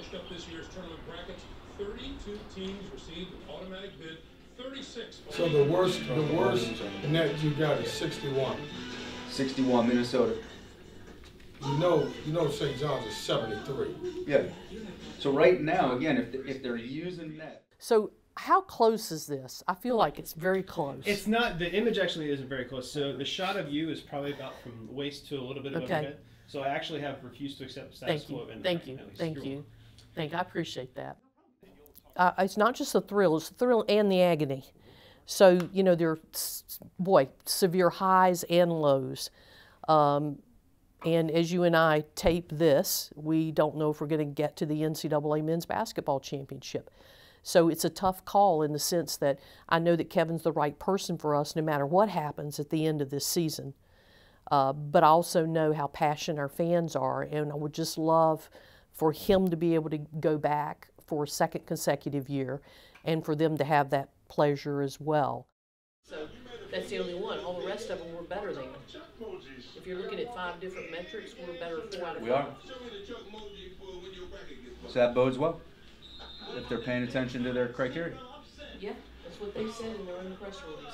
finished up this year's tournament brackets. 32 teams received an automatic bid. 36. So the worst in that you got is 61. 61, Minnesota. You know St. John's is 73. Yeah. So right now, again, if they're using that. So how close is this? I feel like it's very close. It's not. The image actually isn't very close. So the shot of you is probably about from the waist to a little bit above your head. So I actually have refused to accept the status quo. Thank you. I appreciate that. It's not just the thrill; it's the thrill and the agony. So there are severe highs and lows. And as you and I tape this, we don't know if we're going to get to the NCAA Men's Basketball Championship. So it's a tough call in the sense that I know that Kevin's the right person for us no matter what happens at the end of this season. But I also know how passionate our fans are, and I would just love for him to be able to go back for a second consecutive year and for them to have that pleasure as well. So that's the only one. All the rest of them we're better than. If you're looking at 5 different metrics, we're better 4 out of 5. We are. So that bodes well, if they're paying attention to their criteria. Yeah, that's what they said in their own press release.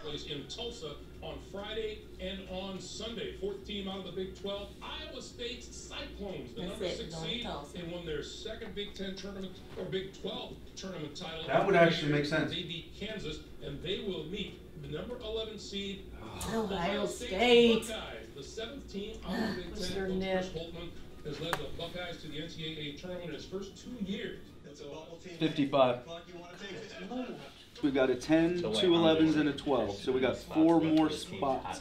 Place in Tulsa on Friday and on Sunday. 4th team out of the Big 12, Iowa State's Cyclones, the number 6 seed, and won their second Big 10 tournament or Big 12 tournament title. That would actually make sense. They beat Kansas, and they will meet the number 11 seed Ohio State. Buckeyes, the 7th team out of the Big 10. Chris Holtman has led the Buckeyes to the NCAA tournament in his first 2 years. 55. We got a 10, 2 11s, and a 12. So we got 4 more spots.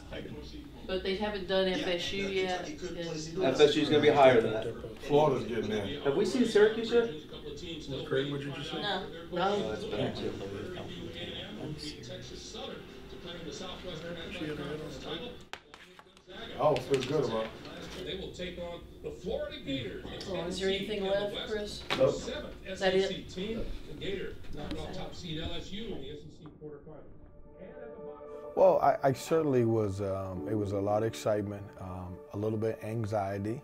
But they haven't done FSU yet. FSU's going to be higher than that. Florida's getting in. Have we seen Syracuse yet? Craig, what did you say? No. Oh, that's bad. Oh, feels good about it. They will take on the Florida Gators. Is there anything left, Chris? Nope. 7th Is that SEC it? team, the Gator, knocking off top seed LSU in the SEC quarterfinal. Well, I certainly was, it was a lot of excitement, a little bit anxiety.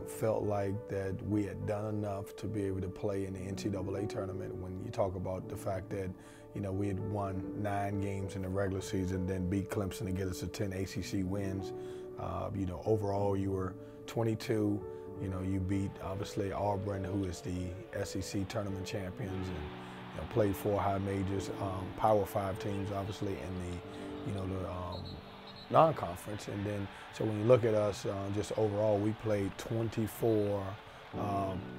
Felt like that we had done enough to be able to play in the NCAA tournament. When you talk about the fact that, we had won 9 games in the regular season, then beat Clemson to get us to 10 ACC wins. Overall you were 22. You beat obviously Auburn, who is the SEC tournament champions, and played 4 high majors, Power 5 teams, obviously, in the non-conference. And then, so when you look at us, just overall, we played 24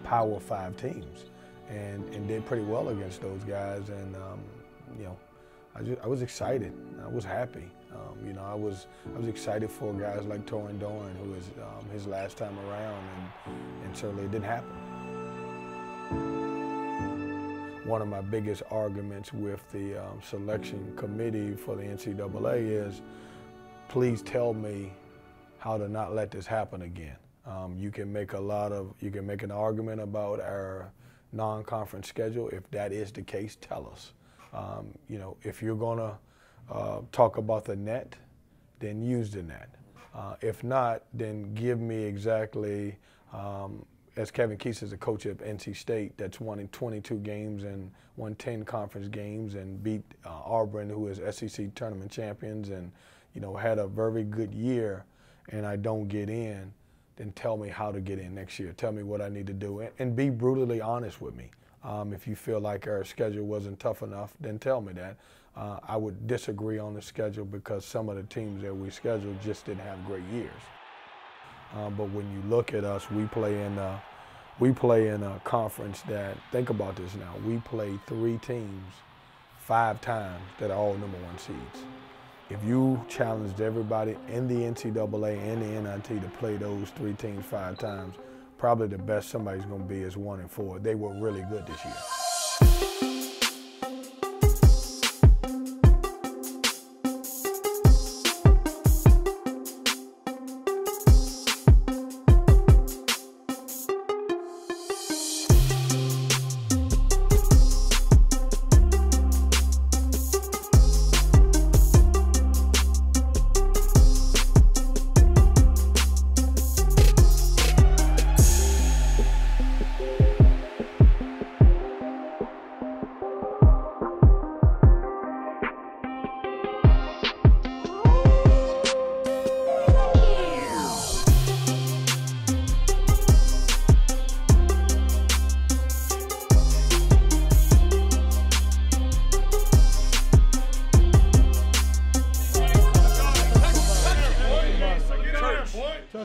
Power 5 teams, and did pretty well against those guys. And I was excited. I was happy. I was excited for guys like Torin Doran, who is his last time around, and certainly it didn't happen. One of my biggest arguments with the selection committee for the NCAA is, please tell me how to not let this happen again. You can make an argument about our non-conference schedule. If that is the case, tell us. If you're gonna talk about the net, then use the net. If not, then give me exactly, as Kevin Keese is a coach at NC State that's won 22 games and won 10 conference games and beat Auburn, who is SEC tournament champions, and had a very good year, and I don't get in, then tell me how to get in next year. Tell me what I need to do, and be brutally honest with me. If you feel like our schedule wasn't tough enough, then tell me that. I would disagree on the schedule because some of the teams that we scheduled just didn't have great years. But when you look at us, we play in a conference that, think about this now, we play 3 teams 5 times that are all #1 seeds. If you challenged everybody in the NCAA and the NIT to play those 3 teams 5 times, probably the best somebody's going to be is 1 and 4. They were really good this year.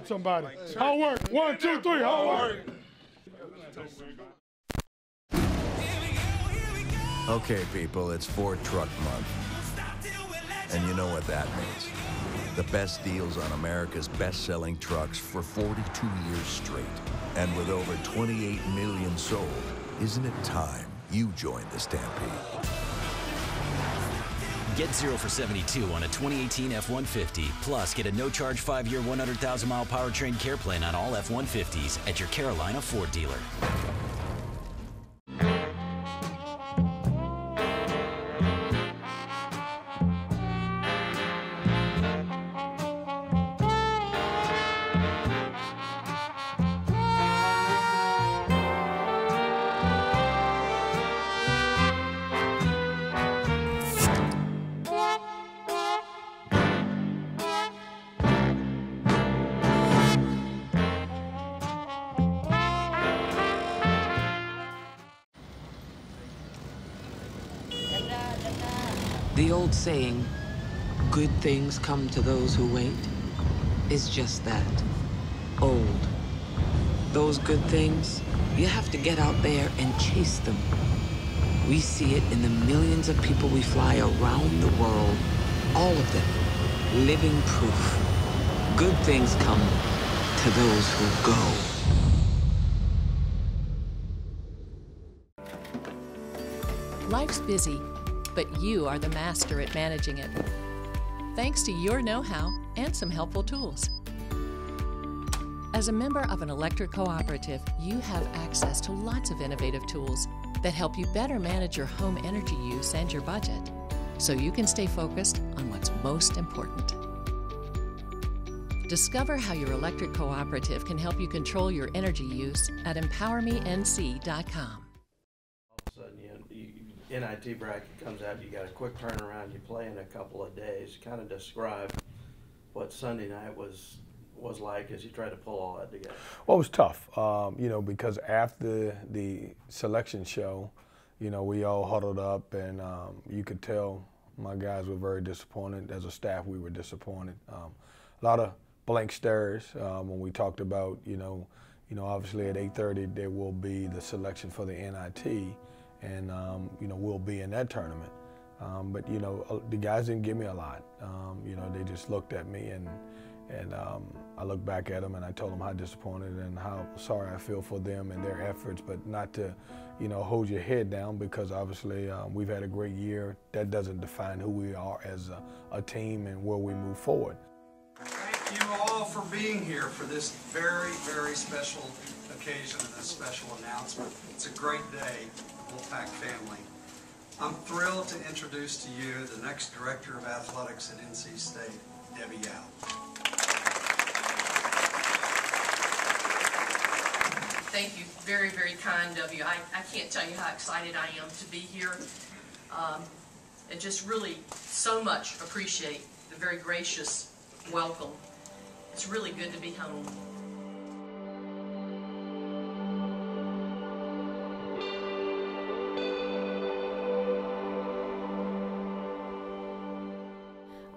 at somebody. Hard work. 1, 2, 3. Hard work. Okay, people, it's Ford Truck Month. And you know what that means. The best deals on America's best-selling trucks for 42 years straight. And with over 28 million sold, isn't it time you joined the stampede? Get 0 for 72 on a 2018 F-150. Plus, get a no-charge 5-year, 100,000-mile powertrain care plan on all F-150s at your Carolina Ford dealer. The old saying, good things come to those who wait, is just that, old. Those good things, you have to get out there and chase them. We see it in the millions of people we fly around the world, all of them, living proof. Good things come to those who go. Life's busy, but you are the master at managing it. Thanks to your know-how and some helpful tools. As a member of an electric cooperative, you have access to lots of innovative tools that help you better manage your home energy use and your budget, so you can stay focused on what's most important. Discover how your electric cooperative can help you control your energy use at empowermenc.com. NIT bracket comes out, you got a quick turnaround, you play in a couple of days. Kind of describe what Sunday night was like as you try to pull all that together. Well, it was tough, you know, because after the selection show, you know, we all huddled up, and you could tell my guys were very disappointed. As a staff, we were disappointed. A lot of blank stares when we talked about, you know, obviously at 8:30 there will be the selection for the NIT. And, you know, we'll be in that tournament. But, you know, the guys didn't give me a lot. You know, they just looked at me, and I looked back at them, and I told them how disappointed and how sorry I feel for them and their efforts, but not to, you know, hold your head down, because obviously we've had a great year. That doesn't define who we are as a team and where we move forward. Thank you all for being here for this very, very special occasion and a special announcement. It's a great day. Wolfpack family. I'm thrilled to introduce to you the next Director of Athletics at NC State, Debbie Yao. Thank you. Very, very kind of you. I can't tell you how excited I am to be here. And just really so much appreciate the very gracious welcome. It's really good to be home.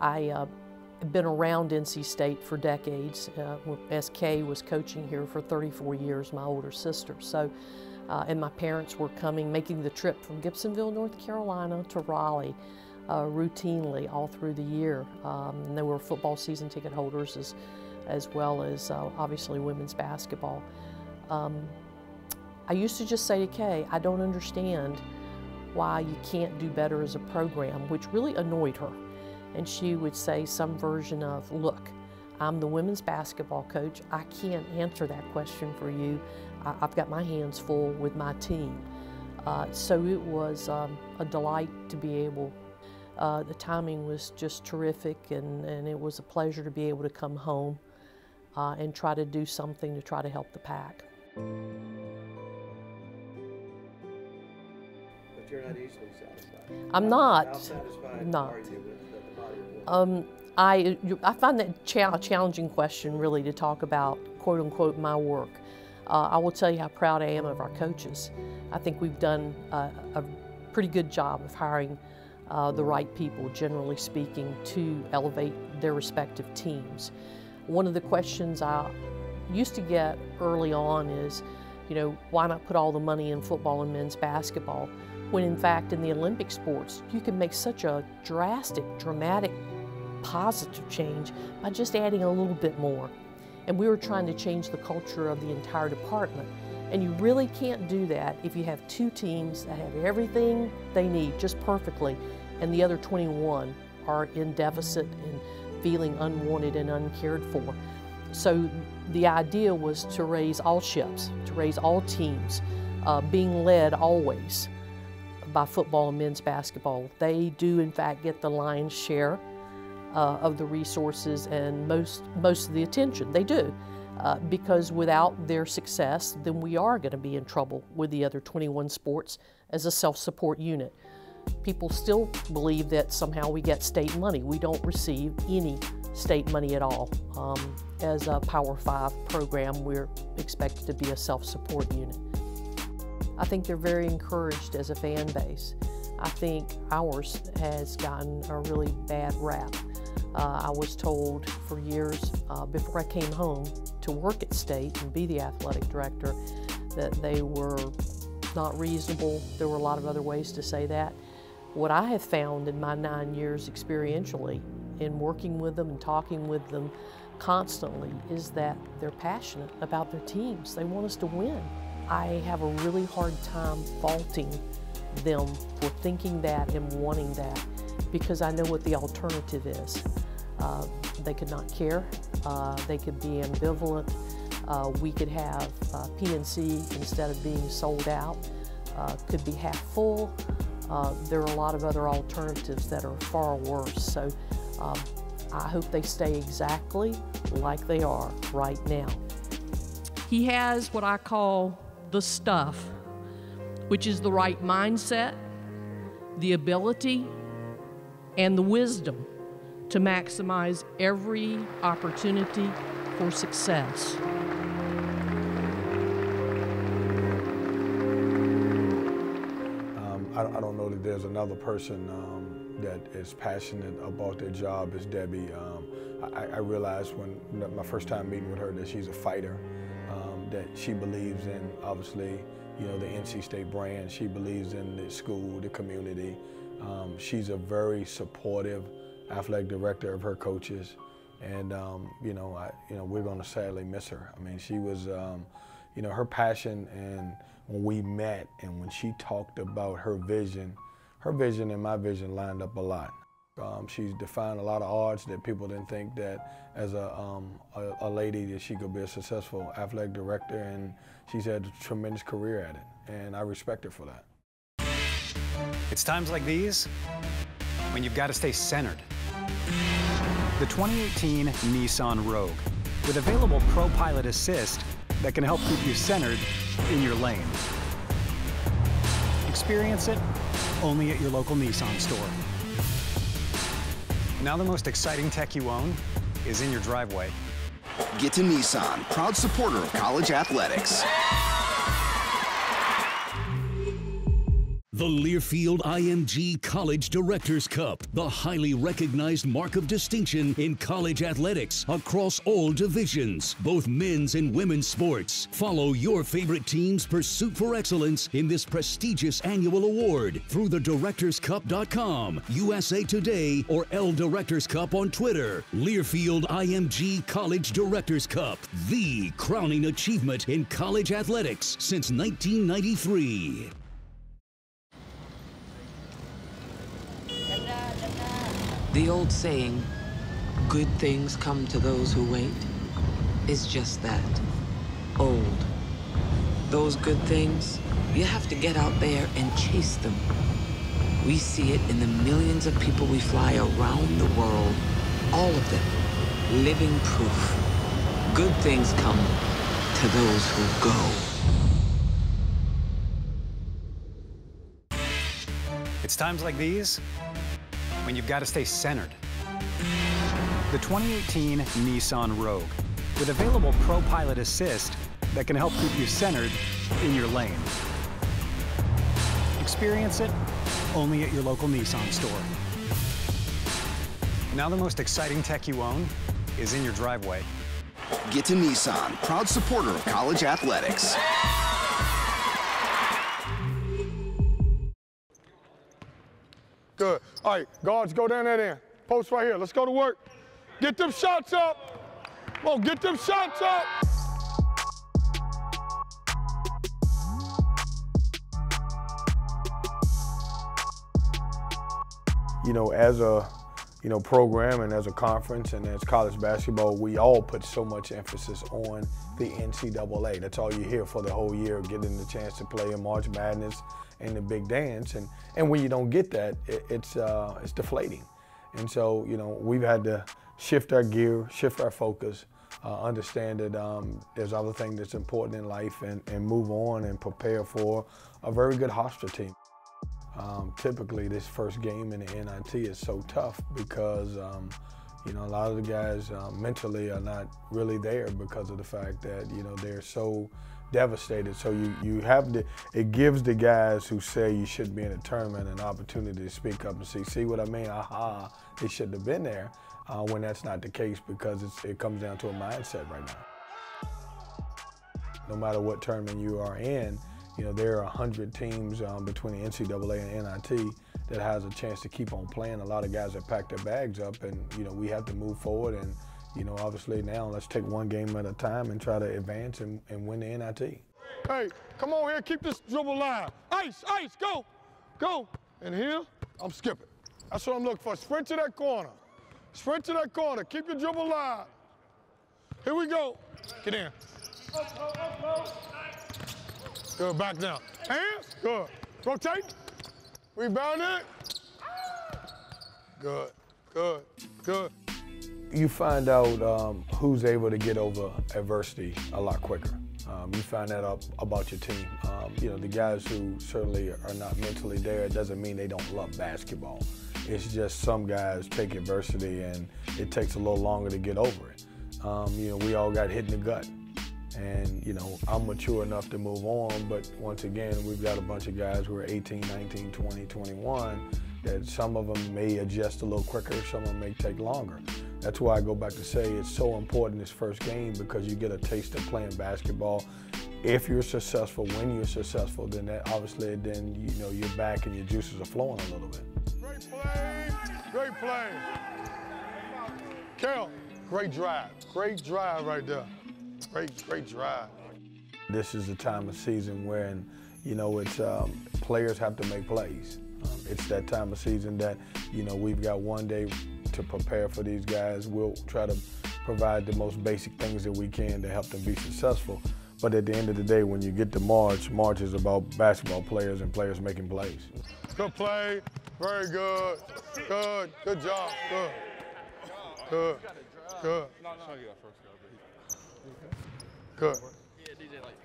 I've been around NC State for decades. SK was coaching here for 34 years, my older sister. So, and my parents were making the trip from Gibsonville, North Carolina to Raleigh routinely all through the year. And they were football season ticket holders as well as obviously women's basketball. I used to just say to Kay, I don't understand why you can't do better as a program, which really annoyed her. And she would say some version of, look, I'm the women's basketball coach. I can't answer that question for you. I've got my hands full with my team. So it was a delight to be able, the timing was just terrific, and it was a pleasure to be able to come home and try to do something to try to help the Pack. But you're not easily satisfied. I'm not. How satisfied not. are you with the body of work? I find that a challenging question, really, to talk about, quote unquote, my work. I will tell you how proud I am of our coaches. I think we've done a pretty good job of hiring the right people, generally speaking, to elevate their respective teams. One of the questions I used to get early on is, you know, why not put all the money in football and men's basketball, when in fact in the Olympic sports you can make such a drastic, dramatic, positive change by just adding a little bit more. And we were trying to change the culture of the entire department. And you really can't do that if you have two teams that have everything they need just perfectly, and the other 21 are in deficit and feeling unwanted and uncared for. So the idea was to raise all ships, to raise all teams, being led always by football and men's basketball. They do in fact get the lion's share of the resources and most of the attention. They do. Because without their success, then we are going to be in trouble with the other 21 sports as a self-support unit. People still believe that somehow we get state money. We don't receive any state money at all. As a Power 5 program, we're expected to be a self-support unit. I think they're very encouraged as a fan base. I think ours has gotten a really bad rap. I was told for years before I came home to work at State and be the athletic director that they were not reasonable. There were a lot of other ways to say that. What I have found in my 9 years experientially in working with them and talking with them constantly is that they're passionate about their teams. They want us to win. I have a really hard time faulting them for thinking that and wanting that, because I know what the alternative is. They could not care. They could be ambivalent. We could have PNC, instead of being sold out, could be half full. There are a lot of other alternatives that are far worse. So I hope they stay exactly like they are right now. He has what I call the stuff, which is the right mindset, the ability, and the wisdom to maximize every opportunity for success. I don't know that there's another person that is passionate about their job as Debbie. I realized when my first time meeting with her that she's a fighter, that she believes in, obviously, you know, the NC State brand. She believes in the school, the community. She's a very supportive athletic director of her coaches, and you know, we're going to sadly miss her. I mean, she was, you know, her passion, and when we met and when she talked about her vision and my vision lined up a lot. She's defied a lot of odds that people didn't think that as a lady that she could be a successful athletic director, and she's had a tremendous career at it, and I respect her for that. It's times like these when you've got to stay centered. The 2018 Nissan Rogue, with available Pro Pilot Assist that can help keep you centered in your lane. Experience it only at your local Nissan store. Now the most exciting tech you own is in your driveway. Get to Nissan, proud supporter of college athletics. The Learfield IMG College Directors Cup, the highly recognized mark of distinction in college athletics across all divisions, both men's and women's sports. Follow your favorite team's pursuit for excellence in this prestigious annual award through thedirectorscup.com, USA Today, or L Directors Cup on Twitter. Learfield IMG College Directors Cup, the crowning achievement in college athletics since 1993. The old saying, good things come to those who wait, is just that, old. Those good things, you have to get out there and chase them. We see it in the millions of people we fly around the world, all of them, living proof. Good things come to those who go. It's times like these when you've got to stay centered. The 2018 Nissan Rogue, with available Pro Pilot Assist that can help keep you centered in your lane. Experience it only at your local Nissan store. Now the most exciting tech you own is in your driveway. Get to Nissan, proud supporter of college athletics. Good. All right, guards, go down that end. Post right here. Let's go to work. Get them shots up. Come on, get them shots up. You know, as a program and as a conference and as college basketball, we all put so much emphasis on the NCAA. That's all you hear for the whole year, getting the chance to play in March Madness and the big dance. And when you don't get that, it's deflating. And so, you know, we've had to shift our gear, shift our focus, understand that there's other things that's important in life and move on and prepare for a very good Hofstra team. Typically, this first game in the NIT is so tough because, you know, a lot of the guys mentally are not really there because of the fact that, you know, they're so devastated. So you have to, it gives the guys who say you shouldn't be in a tournament an opportunity to speak up and see what I mean? Aha, they shouldn't have been there, when that's not the case because it comes down to a mindset right now. No matter what tournament you are in, you know, there are 100 teams between the NCAA and NIT that has a chance to keep on playing. A lot of guys have packed their bags up and, you know, we have to move forward and, you know, obviously now let's take one game at a time and try to advance and win the NIT. Hey, come on here, keep this dribble line. Ice, go, go. And here, I'm skipping. That's what I'm looking for. Sprint to that corner. Sprint to that corner. Keep your dribble line. Here we go. Get in. Good, back down. Hands, good. Rotate. Rebound it. Good, good, good. You find out who's able to get over adversity a lot quicker. You find that out about your team. You know, the guys who certainly are not mentally there, it doesn't mean they don't love basketball. It's just some guys take adversity and it takes a little longer to get over it. You know, we all got hit in the gut. And, you know, I'm mature enough to move on, but once again, we've got a bunch of guys who are 18, 19, 20, 21, that some of them may adjust a little quicker, some of them may take longer. That's why I go back to say it's so important this first game because you get a taste of playing basketball. If you're successful, when you're successful, then that obviously then, you know, you're back and your juices are flowing a little bit. Great play, great play. Carol, great drive right there. Great drive. This is the time of season when, you know, it's players have to make plays. It's that time of season that, you know, we've got one day to prepare for these guys. We'll try to provide the most basic things that we can to help them be successful. But at the end of the day, when you get to March, March is about basketball players and players making plays. Good play, very good, good job, good. Good.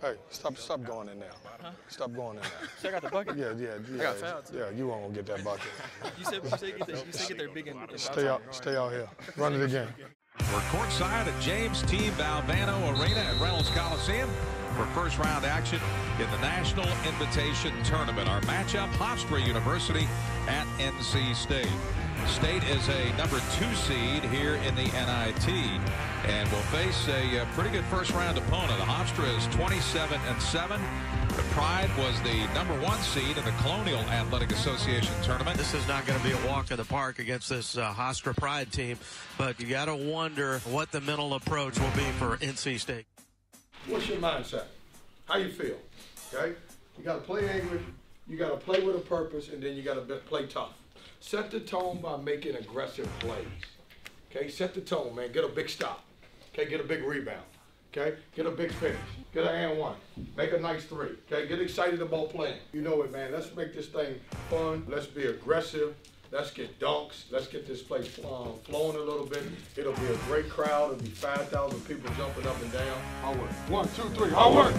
Hey, stop going in there. Huh? Stop going in there. So I got the bucket? Yeah. I got fouled too. Yeah, you won't gonna get that bucket. You said get there big and stay out here. Run it again. We're courtside at James T. Valvano Arena at Reynolds Coliseum for first round action in the National Invitation Tournament. Our matchup, Hofstra University at NC State. State is a number 2 seed here in the NIT and will face a pretty good first round opponent. Hofstra is 27-7. The Pride was the number 1 seed in the Colonial Athletic Association tournament. This is not going to be a walk in the park against this Hofstra Pride team, but you got to wonder what the mental approach will be for NC State. What's your mindset? How you feel? Okay? You got to play angry, you got to play with a purpose, and then you got to play tough. Set the tone by making aggressive plays. Okay, set the tone, man. Get a big stop. Okay, get a big rebound. Okay, get a big finish. Get an and one. Make a nice 3. Okay, get excited about playing. You know it, man. Let's make this thing fun. Let's be aggressive. Let's get dunks. Let's get this place flowing a little bit. It'll be a great crowd. It'll be 5,000 people jumping up and down. Hard work. 1, 2, 3. Hard work.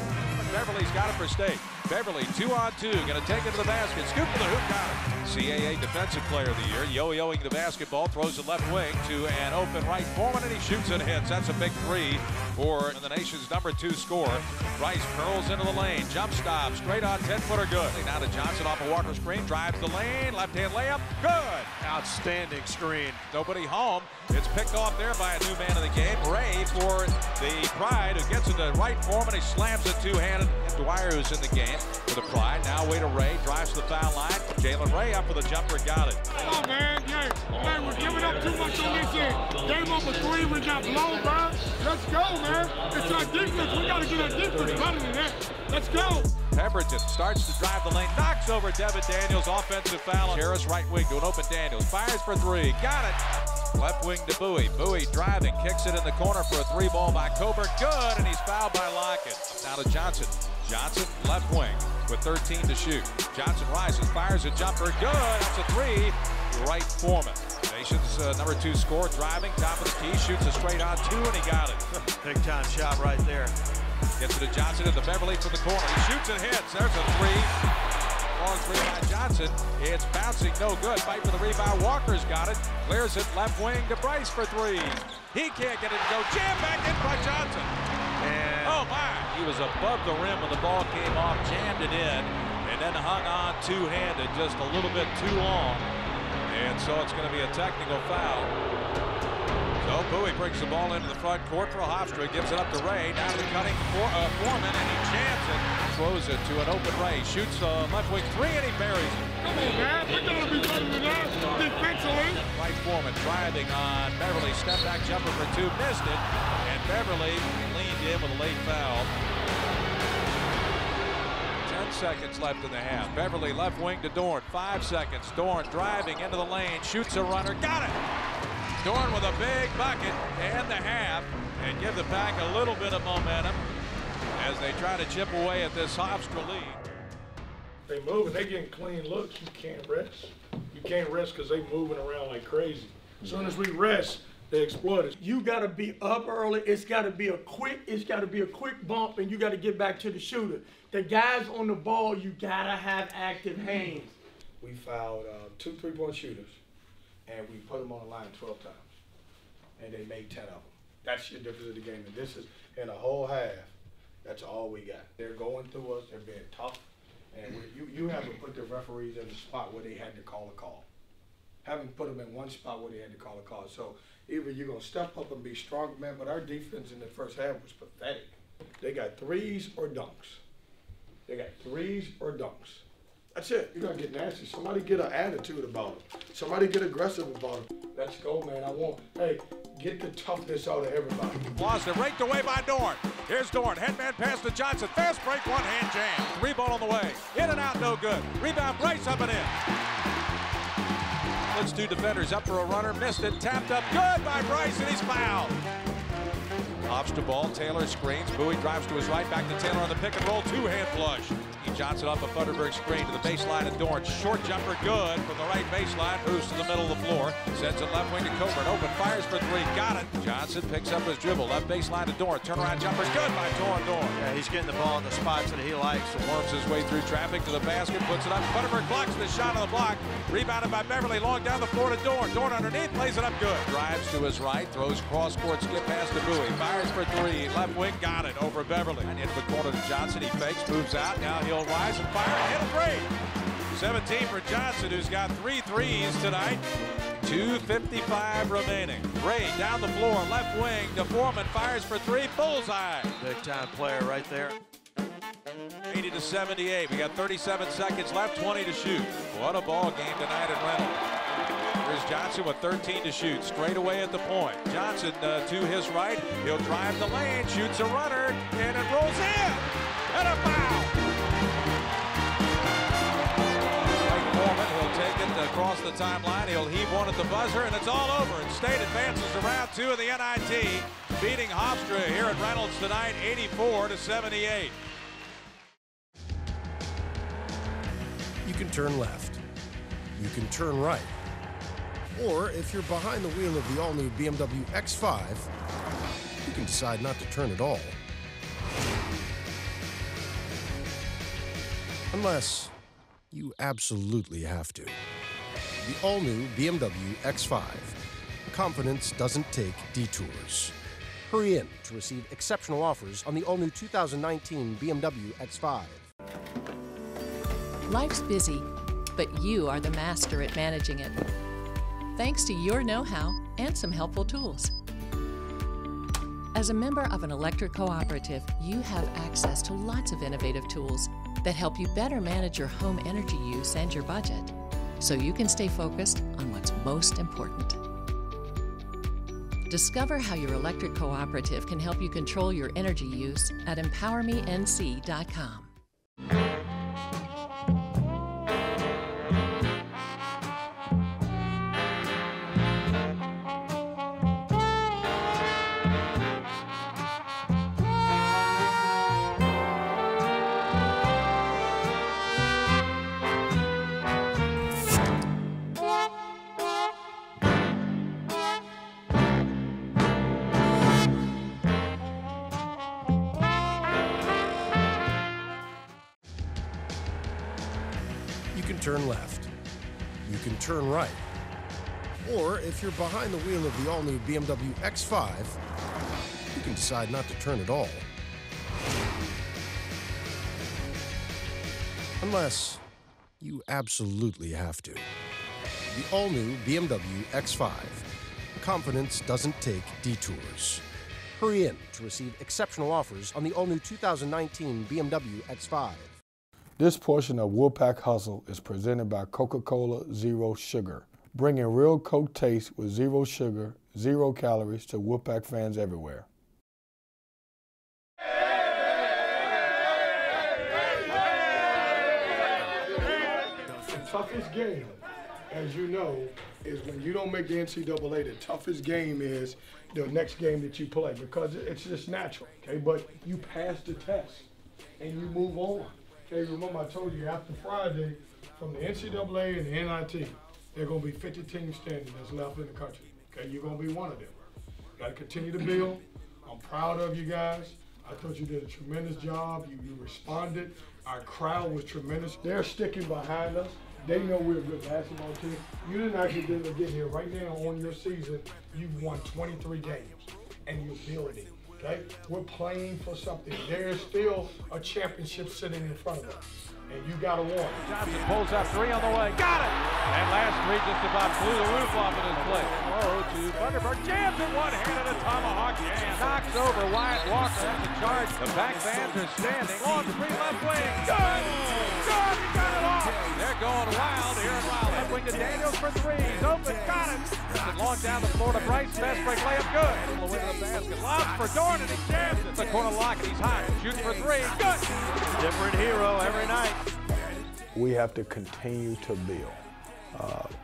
Beverly's got it for State. Beverly, 2-on-2, gonna take it to the basket. Scoop for the hoop, got it. CAA Defensive Player of the Year, yo-yoing the basketball, throws it left wing to an open right Foreman, and he shoots and hits. That's a big three for the nation's #2 scorer. Rice curls into the lane, jump stop, straight on 10-footer, good. Now to Johnson off a Walker screen, drives the lane, left-hand layup, good. Outstanding screen. Nobody home. It's picked off there by a new man in the game, Ray, for the Pride, who gets it to right Foreman. He slams it two-handed. Dwyer, who's in the game for the Pride. Now way to Ray, drives to the foul line. Jalen Ray up for the jumper, got it. Come on, man. Hey, we're giving up too much on this end. Game over 3, we got blown, bro. Let's go, man. It's our defense. We got to get our defense better than that. Let's go. Pemberton starts to drive the lane, knocks over Devin Daniels, offensive foul. Harris right wing to an open Daniels, fires for 3, got it. Left wing to Bowie. Bowie driving, kicks it in the corner for a 3-ball by Coburn, good, and he's fouled by Lockett. Now to Johnson. Johnson, left wing, with 13 to shoot. Johnson rises, fires a jumper, good, that's a 3. Right Foreman. Nation's #2 scorer, driving, top of the key, shoots a straight on 2, and he got it. Big time shot right there. Gets it to Johnson into Beverly from the corner. He shoots and hits. There's a 3. Long 3 by Johnson. It's bouncing, no good. Fight for the rebound. Walker's got it. Clears it left wing to Bryce for 3. He can't get it to go. Jam back in by Johnson. And oh my! He was above the rim when the ball came off, jammed it in, and then hung on two-handed just a little bit too long. And so it's going to be a technical foul. So Bowie brings the ball into the front court for Hofstra, gives it up to Ray, down to the cutting Foreman, and he jams it, throws it to an open Ray, shoots left wing 3, and he buries it. Come on, man. We're going to be better than that defensively. Right Foreman driving on Beverly, step back jumper for 2, missed it, and Beverly leaned in with a late foul. 10 seconds left in the half. Beverly left wing to Dorn, 5 seconds. Dorn driving into the lane, shoots a runner, got it! Dorn with a big bucket to end the half and give the Pack a little bit of momentum as they try to chip away at this Hofstra lead. They move and they getting clean looks. You can't rest. You can't rest because they moving around like crazy. As soon as we rest, they exploit us. You got to be up early. It's got to be a quick bump, and you got to get back to the shooter. The guys on the ball, you got to have active hands. We fouled 2 3-point shooters, and we put them on the line 12 times, and they made 10 of them. That's your difference of the game. And this is in a whole half. That's all we got. They're going through us. They're being tough, and you haven't put the referees in the spot where they had to call a call. Haven't put them in one spot where they had to call a call. So either you're gonna step up and be strong, man. But our defense in the first half was pathetic. They got 3s or dunks. They got 3s or dunks. That's it. You're gonna get nasty. Somebody get an attitude about it. Somebody get aggressive about it. Let's go, man. Hey, get the toughness out of everybody. Lost it, raked away by Dorn. Here's Dorn, headman pass to Johnson. Fast break, one-hand jam. 3-ball on the way. In and out, no good. Rebound, Bryce up and in. Let's 2 defenders up for a runner. Missed it, tapped up, good by Bryce, and he's fouled. Hofstra ball, Taylor screens. Bowie drives to his right, back to Taylor on the pick and roll. 2-hand flush. Johnson off a Futterberg screen to the baseline of Dorn. Short jumper good from the right baseline. Moves to the middle of the floor. Sends it left wing to Coburn. Open, fires for 3. Got it. Johnson picks up his dribble. Left baseline to Dorn. Turnaround jumper's good by Dorn. Yeah, he's getting the ball in the spots that he likes. Worms his way through traffic to the basket. Puts it up. Futterberg blocks the shot on the block. Rebounded by Beverly. Long down the floor to Dorn. Dorn underneath. Plays it up good. Drives to his right. Throws cross-court skip pass to Bowie. Fires for 3. Left wing. Got it. Over Beverly. And into the corner to Johnson. He fakes. Moves out. Now he'll rise and fire. Hit a 3. 17 for Johnson, who's got 3 threes tonight. 2:55 remaining. Ray down the floor, left wing to Foreman, fires for 3, bullseye. Big time player right there. 80-78. We got 37 seconds left, 20 to shoot. What a ball game tonight at Reynolds. Here's Johnson with 13 to shoot, straight away at the point. Johnson to his right. He'll drive the lane, shoots a runner, and it rolls in. And a foul. He'll take it across the timeline. He'll heave one at the buzzer, and it's all over. And State advances to round 2 of the NIT, beating Hofstra here at Reynolds tonight, 84-78. You can turn left. You can turn right. Or if you're behind the wheel of the all-new BMW X5, you can decide not to turn at all. Unless you absolutely have to. The all-new BMW X5. Confidence doesn't take detours. Hurry in to receive exceptional offers on the all-new 2019 BMW X5. Life's busy, but you are the master at managing it. Thanks to your know-how and some helpful tools. As a member of an electric cooperative, you have access to lots of innovative tools that help you better manage your home energy use and your budget, so you can stay focused on what's most important. Discover how your electric cooperative can help you control your energy use at empowermenc.com. You can turn left. You can turn right. Or if you're behind the wheel of the all-new BMW X5, you can decide not to turn at all. Unless you absolutely have to. The all-new BMW X5. Confidence doesn't take detours. Hurry in to receive exceptional offers on the all-new 2019 BMW X5. This portion of Wolfpack Hustle is presented by Coca-Cola Zero Sugar, bringing real Coke taste with zero sugar, 0 calories to Wolfpack fans everywhere. The toughest game, as you know, is when you don't make the NCAA. The toughest game is the next game that you play, because it's just natural, okay? But you pass the test and you move on. Okay, remember I told you after Friday, from the NCAA and the NIT, there are going to be 50 teams standing that's left in the country. Okay, you're going to be one of them. You got to continue to build. I'm proud of you guys. I thought you did a tremendous job. You responded. Our crowd was tremendous. They're sticking behind us. They know we're a good basketball team. You didn't actually get here. Right now on your season, you've won 23 games, and you're building. Okay? We're playing for something. There's still a championship sitting in front of us, and you got to win. Johnson pulls up 3 on the way. Got it! And last 3 just about blew the roof off of his play. Oh, to Thunderbird. Jams it one-handed, a tomahawk jam. Knocks over Wyatt Walker at the charge. The back fans are standing. Long 3 left wing. Good! Good! He got it off! They're going wild here in Raleigh. Left wing to Daniels for 3. He's open. Got it! It's long down the floor to Bryce. Fast break layup. Good. Pull away to the basket. Lobs for Dorn, and he jams it. The corner lock, and he's high. Shooting for 3. Good! Different hero every night. We have to continue to build.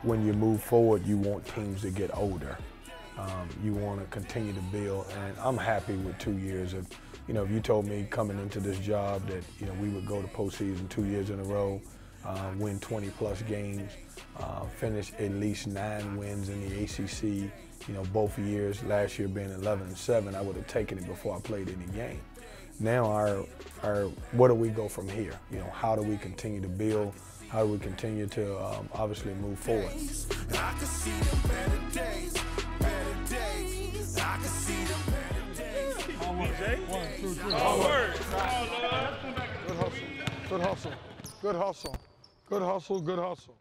When you move forward, you want teams to get older. You want to continue to build, and I'm happy with 2 years of, if you told me coming into this job that, we would go to postseason 2 years in a row, win 20-plus games, finish at least 9 wins in the ACC, both years, last year being 11-7, I would have taken it before I played any game. Now where do we go from here? How do we continue to build? How do we continue to obviously move forward? I can see the better days, better days. I can see the better days. 1, 2, 3. Good hustle. Good hustle. Good hustle. Good hustle. Good hustle.